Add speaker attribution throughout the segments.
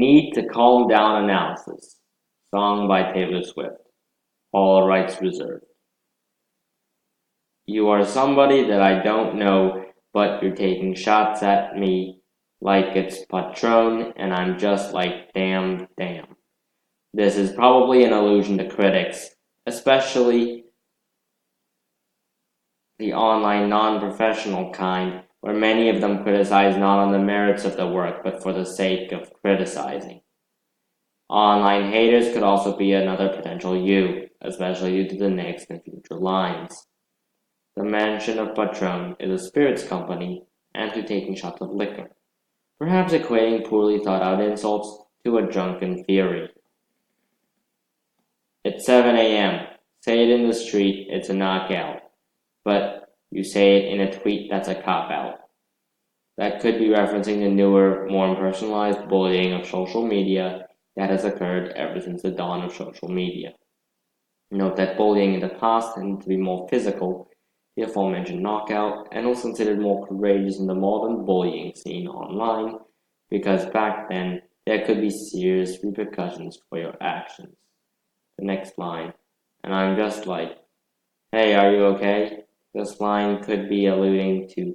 Speaker 1: need to calm down analysis. Song by Taylor Swift. All rights reserved. You are somebody that I don't know, but you're taking shots at me like it's Patron, and I'm just like, damn. This is probably an allusion to critics, especially the online non-professional kind, where many of them criticize not on the merits of the work, but for the sake of criticizing. Online haters could also be another potential you, especially due to the next and future lines. The mention of Patron is a spirits company and to taking shots of liquor, perhaps equating poorly thought out insults to a drunken fury. It's 7 a.m. Say it in the street, it's a knockout. But you say it in a tweet, that's a cop-out. That could be referencing the newer, more impersonalized bullying of social media that has occurred ever since the dawn of social media. Note that bullying in the past tended to be more physical, the aforementioned knockout, and was considered more courageous in the modern bullying scene online, because back then there could be serious repercussions for your actions. The next line, and I'm just like, hey, are you okay? This line could be alluding to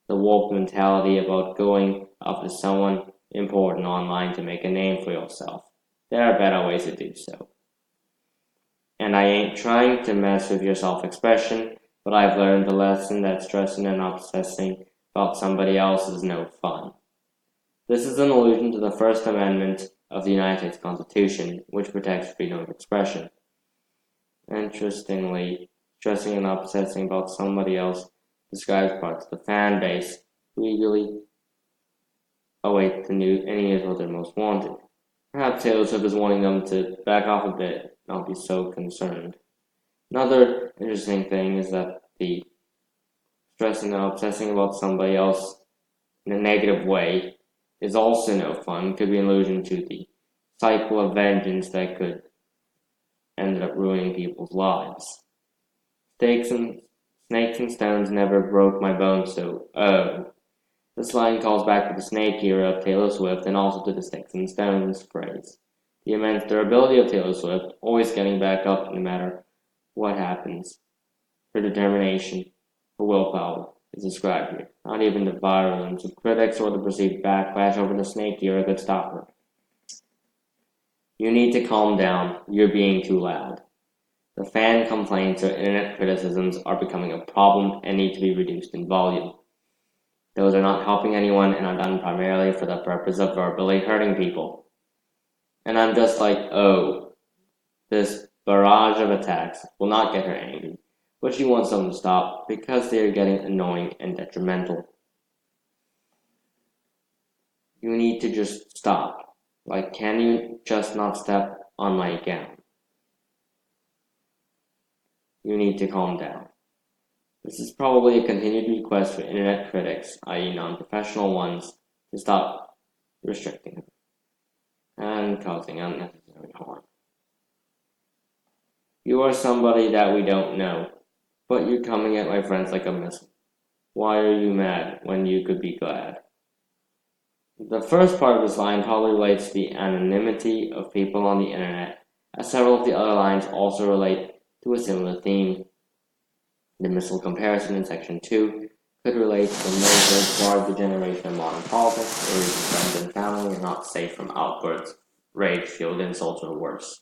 Speaker 1: the woke mentality about going after someone important online to make a name for yourself. There are better ways to do so. And I ain't trying to mess with your self-expression, but I've learned the lesson that stressing and obsessing about somebody else is no fun. This is an allusion to the First Amendment of the United States Constitution, which protects freedom of expression. Interestingly, stressing and obsessing about somebody else describes parts of the fan base who eagerly await any news what they're most wanted. Perhaps Taylor Swift is wanting them to back off a bit, not be so concerned. Another interesting thing is that the stressing and obsessing about somebody else in a negative way is also no fun. Could be an allusion to the cycle of vengeance that could end up ruining people's lives. Snakes and stones never broke my bones, so This line calls back to the snake era of Taylor Swift and also to the sticks and stones phrase. The immense durability of Taylor Swift, always getting back up no matter what happens. Her determination, her willpower, is described here. Not even the virulence of critics or the perceived backlash over the snake era could stop her. You need to calm down. You're being too loud. The fan complaints or internet criticisms are becoming a problem and need to be reduced in volume. Those are not helping anyone and are done primarily for the purpose of verbally hurting people. And I'm just like, this barrage of attacks will not get her angry, but she wants them to stop because they are getting annoying and detrimental. You need to just stop. Like, can you just not step on my gown? You need to calm down. This is probably a continued request for internet critics, i.e. non-professional ones, to stop restricting her and causing unnecessary harm. You are somebody that we don't know, but you're coming at my friends like a missile. Why are you mad when you could be glad? The first part of this line probably relates to the anonymity of people on the internet, as several of the other lines also relate to a similar theme. The missile comparison in section 2 could relate to the measure as far as the generation of modern politics, where even friends and family are not safe from outbursts, rage-fueled insults, or worse.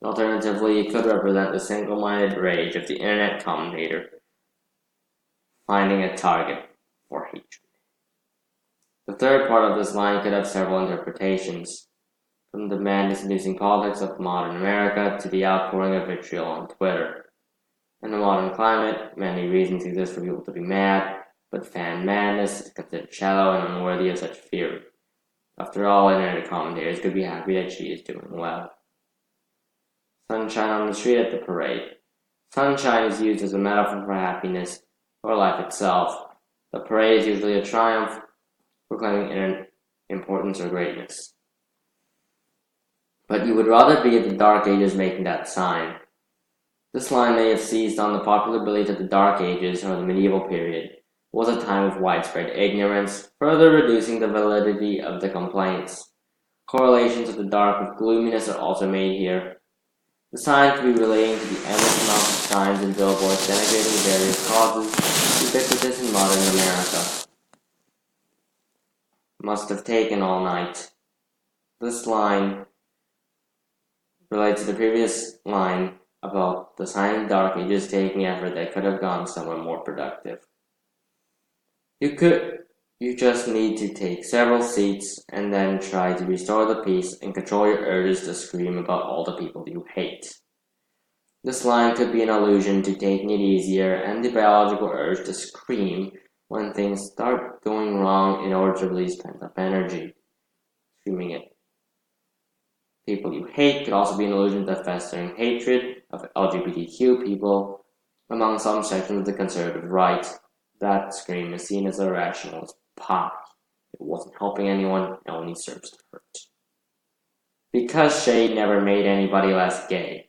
Speaker 1: Alternatively, it could represent the single-minded rage of the internet commentator finding a target for hatred. The third part of this line could have several interpretations, from the madness-inducing politics of modern America to the outpouring of vitriol on Twitter. In the modern climate, many reasons exist for people to be mad, but fan madness is considered shallow and unworthy of such fury. After all, internet commentators could be happy that she is doing well. Sunshine on the street at the parade. Sunshine is used as a metaphor for happiness or life itself. The parade is usually a triumph, proclaiming importance or greatness. But you would rather be at the Dark Ages making that sign. This line may have seized on the popular belief that the Dark Ages, or the medieval period, was a time of widespread ignorance, further reducing the validity of the complaints. Correlations of the dark with gloominess are also made here. The sign could be relating to the endless amount of signs and billboards denigrating various causes, ubiquitous in modern America. Must have taken all night. This line relates to the previous line about the sign in the dark ages taking effort that could have gone somewhere more productive. You just need to take several seats and then try to restore the peace and control your urges to scream about all the people you hate. This line could be an allusion to taking it easier and the biological urge to scream when things start going wrong in order to release pent-up energy. Screaming at people you hate could also be an allusion to the festering hatred of LGBTQ people among some sections of the conservative right. That scream is seen as irrational as pie. It wasn't helping anyone, it only serves to hurt. Because shade never made anybody less gay.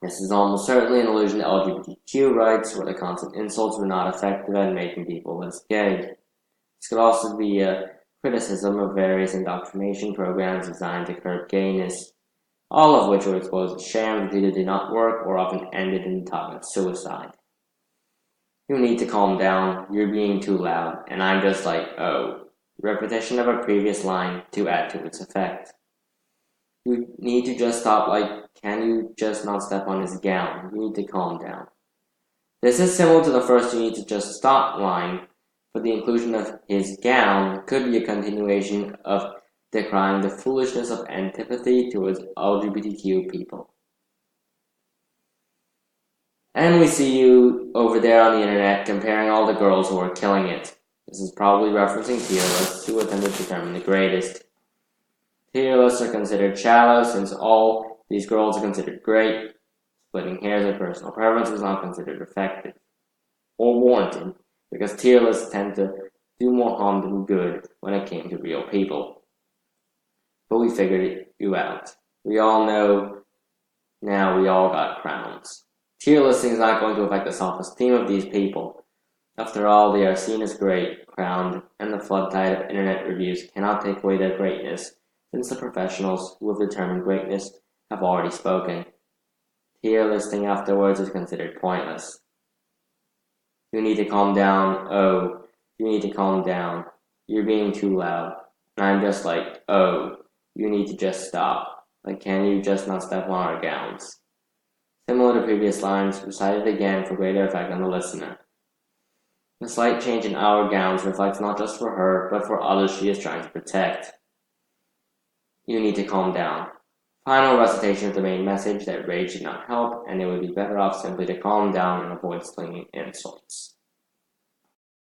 Speaker 1: This is almost certainly an allusion to LGBTQ rights, where the constant insults were not effective at making people less gay. This could also be a criticism of various indoctrination programs designed to curb gayness, all of which were exposed as shams that either did not work or often ended in the talk of suicide. You need to calm down, you're being too loud, and I'm just like, oh. Repetition of a previous line to add to its effect. You need to just stop, can you just not step on his gown? You need to calm down. This is similar to the first you need to just stop line, but the inclusion of his gown could be a continuation of decrying the foolishness of antipathy towards LGBTQ people. And we see you over there on the internet comparing all the girls who are killing it. This is probably referencing tier lists who attempted to determine the greatest. Tier lists are considered shallow since all these girls are considered great. Splitting hairs or personal preference is not considered effective or warranted because tier lists tend to do more harm than good when it came to real people. But we figured you out. We all know now we all got crowns. Tier listing is not going to affect the self-esteem of these people. After all, they are seen as great, crowned, and the flood tide of internet reviews cannot take away their greatness, since the professionals who have determined greatness have already spoken. Tier listing afterwards is considered pointless. You need to calm down. Oh, you need to calm down. You're being too loud. And I'm just like, oh, you need to just stop. Can you just not step on our gowns? Similar to previous lines, recited again for greater effect on the listener. The slight change in our gowns reflects not just for her, but for others she is trying to protect. You need to calm down. Final recitation of the main message that rage did not help, and it would be better off simply to calm down and avoid slinging insults.